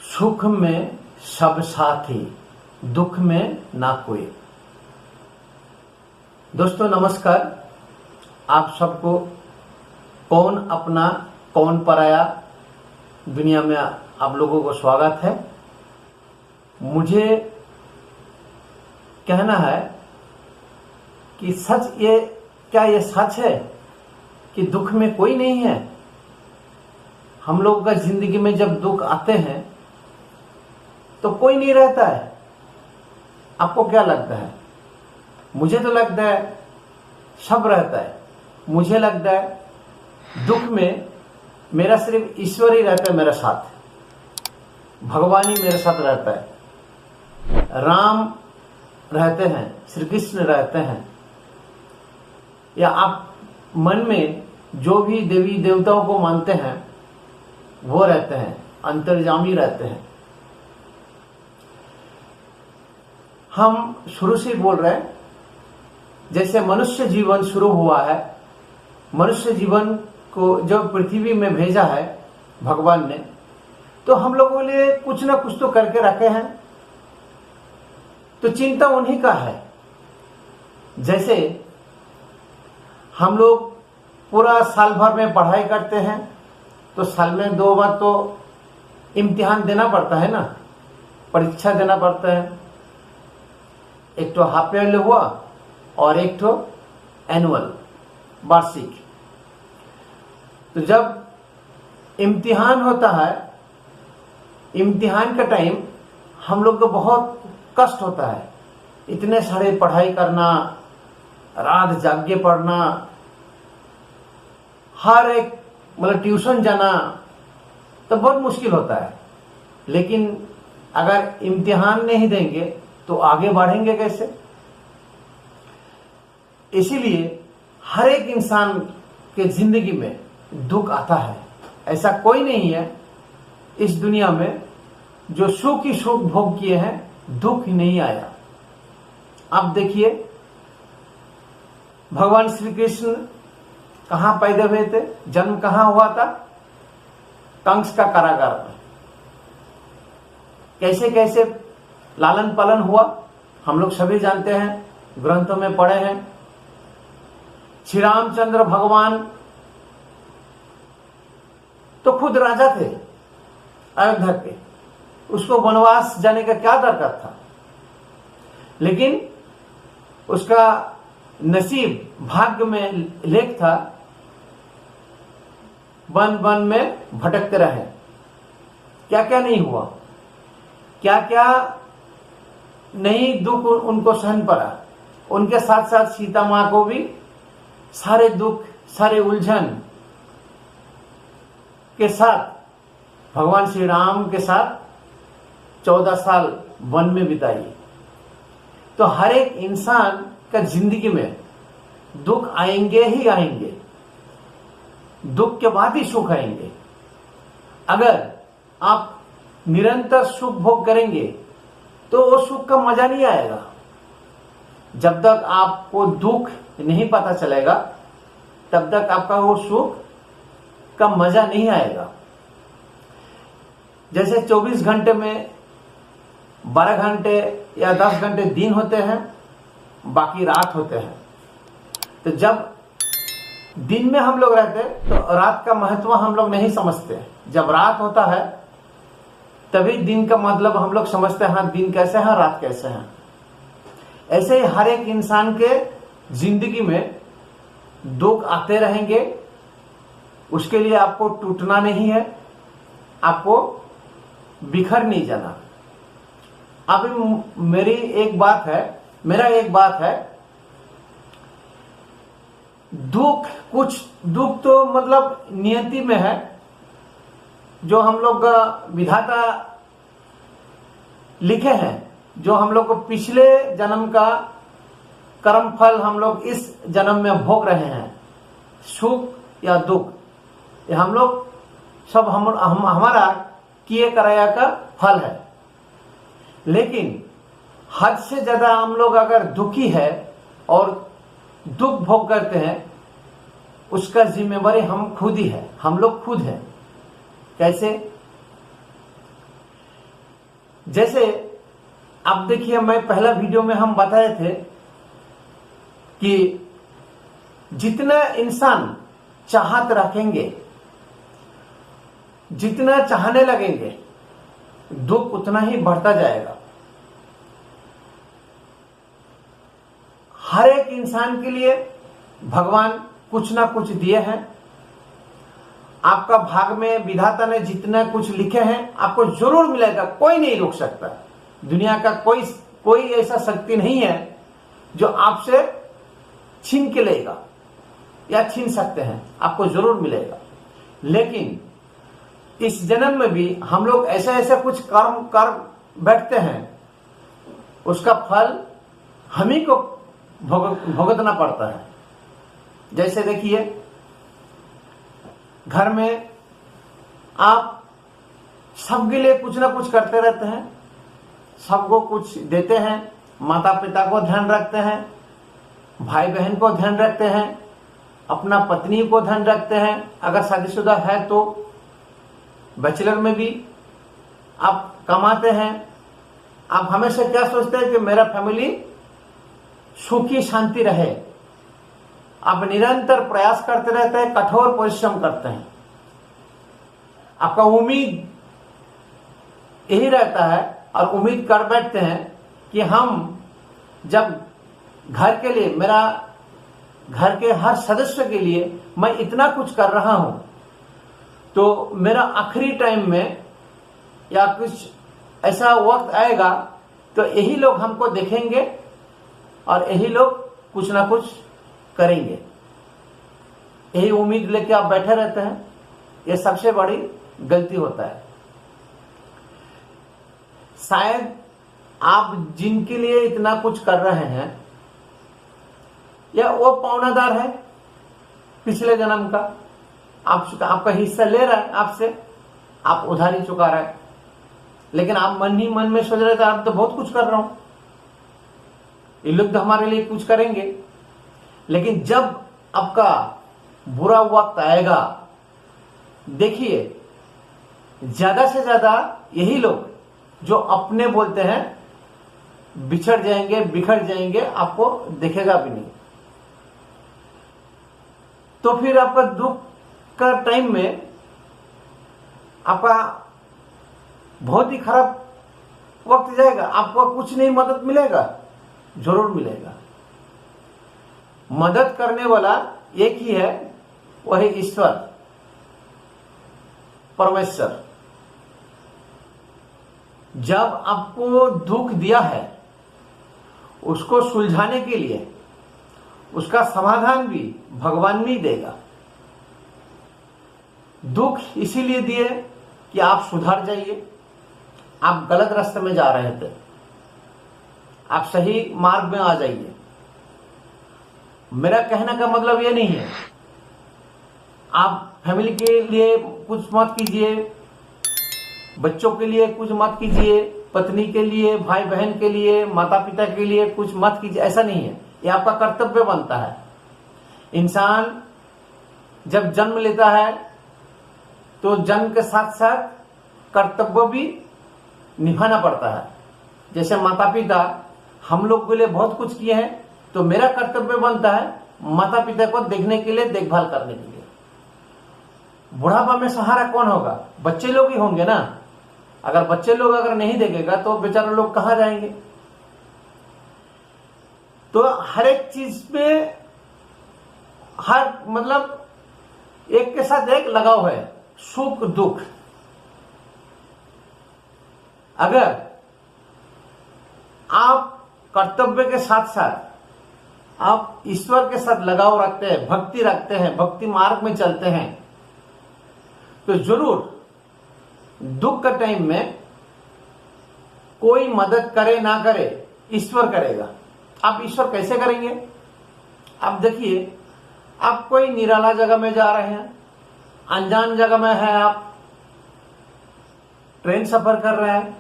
सुख में सब साथी, दुख में ना कोई। दोस्तों नमस्कार। आप सबको कौन अपना कौन पराया दुनिया में आप लोगों को स्वागत है। मुझे कहना है कि क्या ये सच है कि दुख में कोई नहीं है। हम लोगों का जिंदगी में जब दुख आते हैं तो कोई नहीं रहता है। आपको क्या लगता है? मुझे तो लगता है सब रहता है। मुझे लगता है दुख में मेरा सिर्फ ईश्वर ही रहता है, मेरे साथ भगवान ही मेरे साथ रहता है। राम रहते हैं, श्री कृष्ण रहते हैं, या आप मन में जो भी देवी देवताओं को मानते हैं वो रहते हैं, अंतर्यामी रहते हैं। हम शुरू से बोल रहे हैं, जैसे मनुष्य जीवन शुरू हुआ है, मनुष्य जीवन को जब पृथ्वी में भेजा है भगवान ने, तो हम लोगों ने कुछ ना कुछ तो करके रखे हैं। तो चिंता उन्हीं का है। जैसे हम लोग पूरा साल भर में पढ़ाई करते हैं तो साल में 2 बार तो इम्तिहान देना पड़ता है ना, परीक्षा देना पड़ता है। एक तो हाफ ईयरली हुआ और एक तो एनुअल, वार्षिक। तो जब इम्तिहान होता है, इम्तिहान का टाइम हम लोग को बहुत कष्ट होता है। इतने सारे पढ़ाई करना, रात जाग के पढ़ना, हर एक मतलब ट्यूशन जाना, तो बहुत मुश्किल होता है। लेकिन अगर इम्तिहान नहीं देंगे तो आगे बढ़ेंगे कैसे? इसीलिए हर एक इंसान के जिंदगी में दुख आता है। ऐसा कोई नहीं है इस दुनिया में जो सुख ही सुख भोग किए हैं, दुख ही नहीं आया। अब देखिए, भगवान श्री कृष्ण कहां पैदा हुए थे? जन्म कहां हुआ था? कंस का कारागार में। कैसे कैसे लालन पालन हुआ हम लोग सभी जानते हैं, ग्रंथों में पढ़े हैं। श्री रामचंद्र भगवान तो खुद राजा थे अयोध्या के, उसको वनवास जाने का क्या दरकार था? लेकिन उसका नसीब भाग्य में लेख था, वन वन में भटकते रहे। क्या क्या नहीं हुआ, क्या क्या नहीं दुख उनको सहन पड़ा। उनके साथ साथ सीता मां को भी सारे दुख, सारे उलझन के साथ भगवान श्री राम के साथ 14 साल वन में बिताई। तो हर एक इंसान का जिंदगी में दुख आएंगे ही आएंगे, दुख के बाद ही सुख आएंगे। अगर आप निरंतर सुख भोग करेंगे तो वो सुख का मजा नहीं आएगा। जब तक आपको दुख नहीं पता चलेगा तब तक आपका वो सुख का मजा नहीं आएगा। जैसे 24 घंटे में 12 घंटे या 10 घंटे दिन होते हैं, बाकी रात होते हैं। तो जब दिन में हम लोग रहते तो रात का महत्व हम लोग नहीं समझते। जब रात होता है तभी दिन का मतलब हम लोग समझते हैं, हाँ दिन कैसे है, रात कैसे है। ऐसे ही हर एक इंसान के जिंदगी में दुख आते रहेंगे। उसके लिए आपको टूटना नहीं है, आपको बिखर नहीं जाना। अभी मेरा एक बात है, कुछ दुख तो मतलब नियति में है, जो हम लोग विधाता लिखे हैं, जो हम लोग को पिछले जन्म का कर्म फल हम लोग इस जन्म में भोग रहे हैं। सुख या दुख ये हम लोग सब हमारा किए कराया का फल है। लेकिन हद से ज्यादा हम लोग अगर दुखी है और दुख भोग करते हैं, उसका जिम्मेवारी हम खुद ही है, हम लोग खुद हैं। कैसे? जैसे अब देखिए, मैं पहला वीडियो में हम बताए थे कि जितना इंसान चाहत रखेंगे, जितना चाहने लगेंगे, दुख उतना ही बढ़ता जाएगा। हर एक इंसान के लिए भगवान कुछ ना कुछ दिए हैं। आपका भाग में विधाता ने जितना कुछ लिखे हैं आपको जरूर मिलेगा, कोई नहीं रोक सकता। दुनिया का कोई ऐसा शक्ति नहीं है जो आपसे छीन के लेगा या छीन सकते हैं, आपको जरूर मिलेगा। लेकिन इस जन्म में भी हम लोग ऐसे ऐसे कुछ कर्म कर बैठते हैं, उसका फल हम ही को भुगतना पड़ता है। जैसे देखिए, घर में आप सबके लिए कुछ ना कुछ करते रहते हैं, सबको कुछ देते हैं, माता पिता को ध्यान रखते हैं, भाई बहन को ध्यान रखते हैं, अपना पत्नी को ध्यान रखते हैं, अगर शादीशुदा है तो बैचलर में भी आप कमाते हैं। आप हमेशा क्या सोचते हैं कि मेरा फैमिली सुखी शांति रहे। आप निरंतर प्रयास करते रहते हैं, कठोर परिश्रम करते हैं। आपका उम्मीद यही रहता है और उम्मीद कर बैठते हैं कि हम जब घर के लिए, मेरा घर के हर सदस्य के लिए मैं इतना कुछ कर रहा हूं, तो मेरा आखिरी टाइम में या कुछ ऐसा वक्त आएगा तो यही लोग हमको देखेंगे और यही लोग कुछ ना कुछ करेंगे। यही उम्मीद लेके आप बैठे रहते हैं। ये सबसे बड़ी गलती होता है। शायद आप जिनके लिए इतना कुछ कर रहे हैं या वो पौनादार है पिछले जन्म का, आपका हिस्सा ले रहा है आपसे, आप उधारी चुका रहे हैं। लेकिन आप मन ही मन में सोच रहे थे आप तो बहुत कुछ कर रहा हूं, ये लोग तो हमारे लिए कुछ करेंगे। लेकिन जब आपका बुरा वक्त आएगा, देखिए ज्यादा से ज्यादा यही लोग जो अपने बोलते हैं बिछड़ जाएंगे, बिखर जाएंगे, आपको देखेगा भी नहीं। तो फिर आपका दुख का टाइम में आपका बहुत ही खराब वक्त जाएगा। आपको कुछ नहीं मदद मिलेगा, जरूर मिलेगा। मदद करने वाला एक ही है, वह है ईश्वर, परमेश्वर। जब आपको दुख दिया है, उसको सुलझाने के लिए उसका समाधान भी भगवान नहीं देगा। दुख इसीलिए दिए कि आप सुधर जाइए। आप गलत रास्ते में जा रहे थे, आप सही मार्ग में आ जाइए। मेरा कहने का मतलब ये नहीं है आप फैमिली के लिए कुछ मत कीजिए, बच्चों के लिए कुछ मत कीजिए, पत्नी के लिए, भाई बहन के लिए, माता पिता के लिए कुछ मत कीजिए, ऐसा नहीं है। ये आपका कर्तव्य बनता है। इंसान जब जन्म लेता है तो जन्म के साथ साथ कर्तव्य भी निभाना पड़ता है। जैसे माता पिता हम लोग के लिए बहुत कुछ किए हैं, तो मेरा कर्तव्य बनता है माता पिता को देखने के लिए, देखभाल करने के लिए। बुढ़ापा में सहारा कौन होगा? बच्चे लोग ही होंगे ना। अगर बच्चे लोग अगर नहीं देखेगा तो बेचारे लोग कहां जाएंगे? तो हर एक चीज में हर मतलब एक के साथ एक लगाव है, सुख दुख। अगर आप कर्तव्य के साथ साथ आप ईश्वर के साथ लगाव रखते हैं, भक्ति रखते हैं, भक्ति मार्ग में चलते हैं, तो जरूर दुख का टाइम में कोई मदद करे ना करे, ईश्वर करेगा। आप ईश्वर कैसे करेंगे? आप देखिए, आप कोई निराला जगह में जा रहे हैं, अनजान जगह में है, आप ट्रेन सफर कर रहे हैं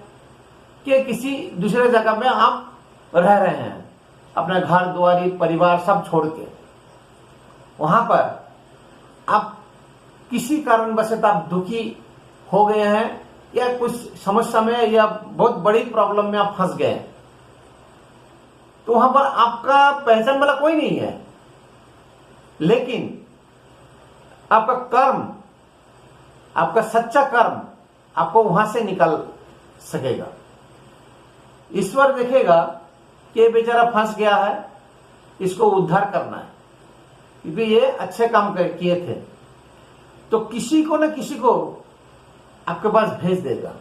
कि किसी दूसरे जगह में आप रह रहे हैं, अपना घर द्वारी परिवार सब छोड़ के। वहां पर आप किसी कारणवश आप दुखी हो गए हैं या कुछ समस्या में या बहुत बड़ी प्रॉब्लम में आप फंस गए, तो वहां पर आपका पहचान वाला कोई नहीं है, लेकिन आपका कर्म, आपका सच्चा कर्म आपको वहां से निकाल सकेगा। ईश्वर देखेगा कि ये बेचारा फंस गया है, इसको उद्धार करना है, क्योंकि ये अच्छे काम किए थे, तो किसी को न किसी को आपके पास भेज देगा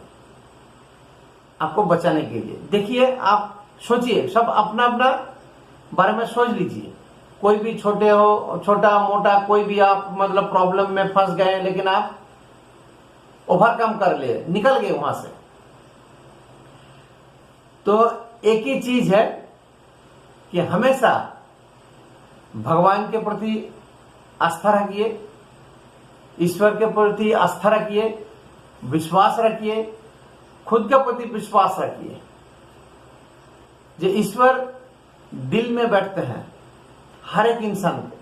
आपको बचाने के लिए। देखिए, आप सोचिए, सब अपना अपना बारे में सोच लीजिए। कोई भी छोटा मोटा कोई भी आप मतलब प्रॉब्लम में फंस गए, लेकिन आप ओवरकम कर लिए, निकल गए वहां से। तो एक ही चीज है कि हमेशा भगवान के प्रति आस्था रखिए, ईश्वर के प्रति आस्था रखिए, विश्वास रखिए, खुद के प्रति विश्वास रखिए। जो ईश्वर दिल में बैठते हैं हर एक इंसान को,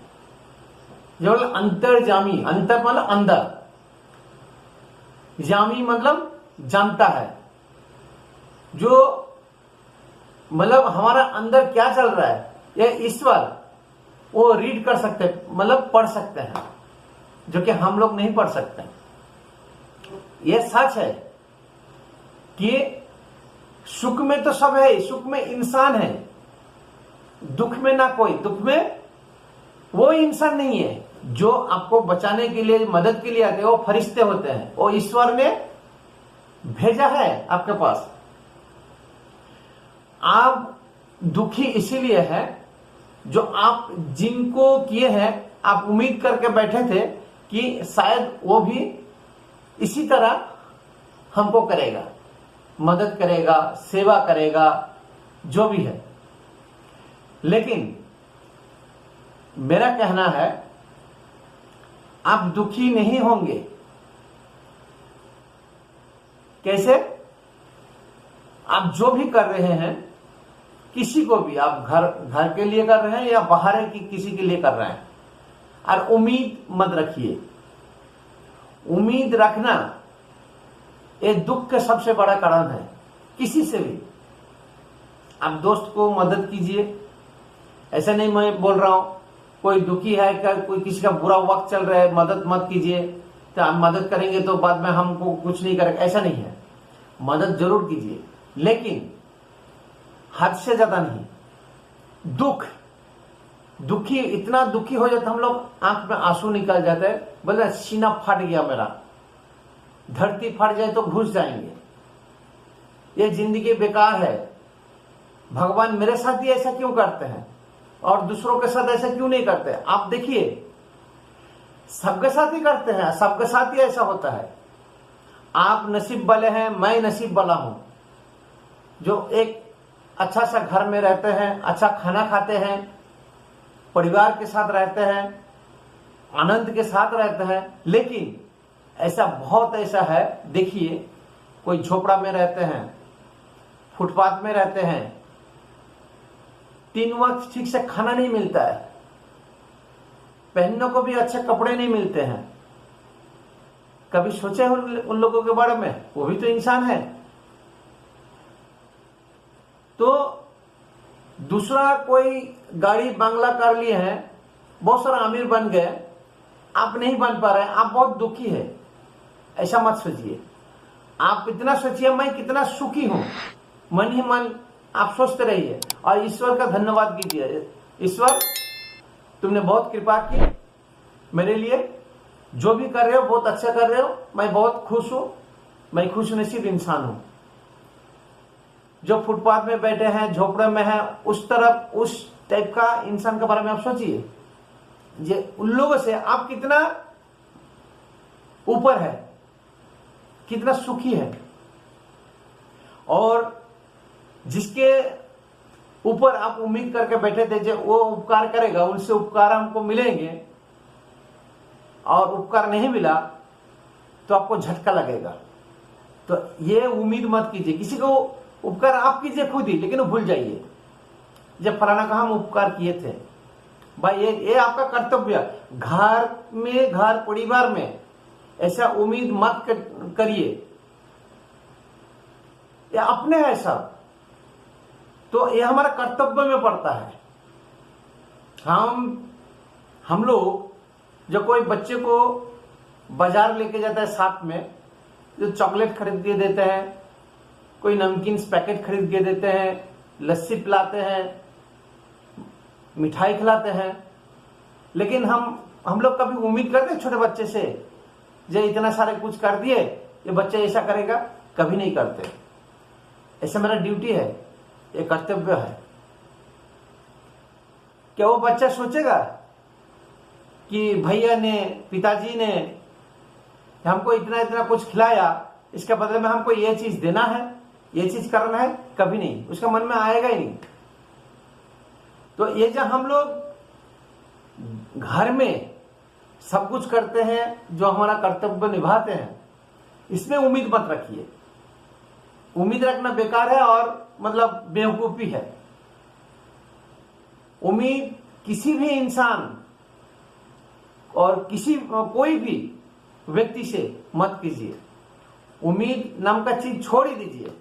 जो अंतर्जामी, अंतर मतलब अंदर, जामी मतलब जानता है, जो मतलब हमारा अंदर क्या चल रहा है यह ईश्वर वो रीड कर सकते, मतलब पढ़ सकते हैं, जो कि हम लोग नहीं पढ़ सकते। यह सच है कि सुख में तो सब है, सुख में इंसान है, दुख में ना कोई, दुख में वो इंसान नहीं है। जो आपको बचाने के लिए, मदद के लिए आते हैं, वो फरिश्ते होते हैं, वो ईश्वर ने भेजा है आपके पास। आप दुखी इसीलिए है जो आप जिनको किए हैं, आप उम्मीद करके बैठे थे कि शायद वो भी इसी तरह हमको करेगा, मदद करेगा, सेवा करेगा, जो भी है। लेकिन मेरा कहना है, आप दुखी नहीं होंगे। कैसे? आप जो भी कर रहे हैं, किसी को भी, आप घर के लिए कर रहे हैं या बाहर की किसी के लिए कर रहे हैं, और उम्मीद मत रखिए। उम्मीद रखना ये दुख का सबसे बड़ा कारण है। किसी से भी आप दोस्त को मदद कीजिए, ऐसा नहीं मैं बोल रहा हूं कोई दुखी है, कोई किसी का बुरा वक्त चल रहा है, मदद मत कीजिए, तो आप मदद करेंगे तो बाद में हमको कुछ नहीं करेगा, ऐसा नहीं है। मदद जरूर कीजिए, लेकिन हद से ज्यादा नहीं। दुखी इतना दुखी हो जाता, हम लोग आंख में आंसू निकल जाते हैं, बोले सीना फट गया मेरा, धरती फट जाए तो घुस जाएंगे, ये जिंदगी बेकार है, भगवान मेरे साथ ही ऐसा क्यों करते हैं और दूसरों के साथ ऐसा क्यों नहीं करते। आप देखिए, सबके साथ ही करते हैं, सबके साथ ही ऐसा होता है। आप नसीब वाले हैं, मैं नसीब वाला हूं, जो एक अच्छा सा घर में रहते हैं, अच्छा खाना खाते हैं, परिवार के साथ रहते हैं, आनंद के साथ रहते हैं। लेकिन ऐसा बहुत ऐसा है, देखिए, कोई झोपड़ा में रहते हैं, फुटपाथ में रहते हैं, 3 वक्त ठीक से खाना नहीं मिलता है, पहनने को भी अच्छे कपड़े नहीं मिलते हैं। कभी सोचे उन लोगों के बारे में? वो भी तो इंसान है। तो दूसरा कोई गाड़ी बंगला कर लिए हैं, बहुत सारा अमीर बन गए, आप नहीं बन पा रहे हैं, आप बहुत दुखी है। ऐसा मत सोचिए। आप इतना सोचिए मैं कितना सुखी हूं, मन ही मन आप सोचते रहिए और ईश्वर का धन्यवाद कीजिए। ईश्वर, तुमने बहुत कृपा की मेरे लिए, जो भी कर रहे हो बहुत अच्छा कर रहे हो, मैं बहुत खुश हूं, मैं खुश नसीब इंसान हूं। जो फुटपाथ में बैठे हैं, झोपड़े में हैं, उस तरफ उस टाइप का इंसान के बारे में आप सोचिए। ये उन लोगों से आप कितना ऊपर है, कितना सुखी है। और जिसके ऊपर आप उम्मीद करके बैठे थे जो वो उपकार करेगा, उनसे उपकार हमको मिलेंगे, और उपकार नहीं मिला तो आपको झटका लगेगा। तो ये उम्मीद मत कीजिए। किसी को उपकार आप कीजिए खुद ही, लेकिन भूल जाइए जब फलाना का हम उपकार किए थे। भाई ये आपका कर्तव्य। घर में, घर परिवार में ऐसा उम्मीद मत करिए ये अपने है सब, तो ये हमारा कर्तव्य में पड़ता है। हम लोग जो कोई बच्चे को बाजार लेके जाता है, साथ में जो चॉकलेट खरीद के देते हैं, कोई नमकीन पैकेट खरीद के देते हैं, लस्सी पिलाते हैं, मिठाई खिलाते हैं, लेकिन हम लोग कभी उम्मीद करते हैं छोटे बच्चे से, जो इतना सारे कुछ कर दिए ये बच्चा ऐसा करेगा? कभी नहीं करते। ऐसा मेरा ड्यूटी है, ये कर्तव्य है। क्या वो बच्चा सोचेगा कि भैया ने, पिताजी ने हमको इतना इतना कुछ खिलाया, इसके बदले में हमको ये चीज देना है, ये चीज करना है? कभी नहीं, उसका मन में आएगा ही नहीं। तो ये जब हम लोग घर में सब कुछ करते हैं, जो हमारा कर्तव्य निभाते हैं, इसमें उम्मीद मत रखिए। उम्मीद रखना बेकार है और मतलब बेवकूफी है। उम्मीद किसी भी इंसान और कोई भी व्यक्ति से मत कीजिए। उम्मीद नाम का चीज छोड़ ही दीजिए।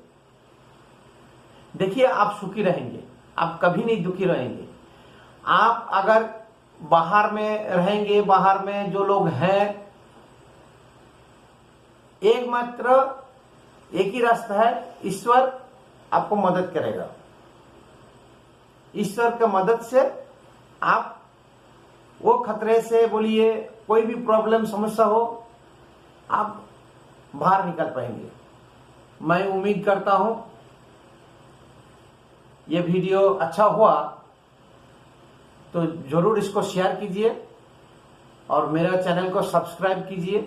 देखिए, आप सुखी रहेंगे, आप कभी नहीं दुखी रहेंगे। आप अगर बाहर में रहेंगे, बाहर में जो लोग हैं, एक ही रास्ता है, ईश्वर आपको मदद करेगा। ईश्वर की मदद से आप वो खतरे से, बोलिए कोई भी प्रॉब्लम समस्या हो, आप बाहर निकल पाएंगे। मैं उम्मीद करता हूं ये वीडियो अच्छा हुआ तो जरूर इसको शेयर कीजिए और मेरा चैनल को सब्सक्राइब कीजिए।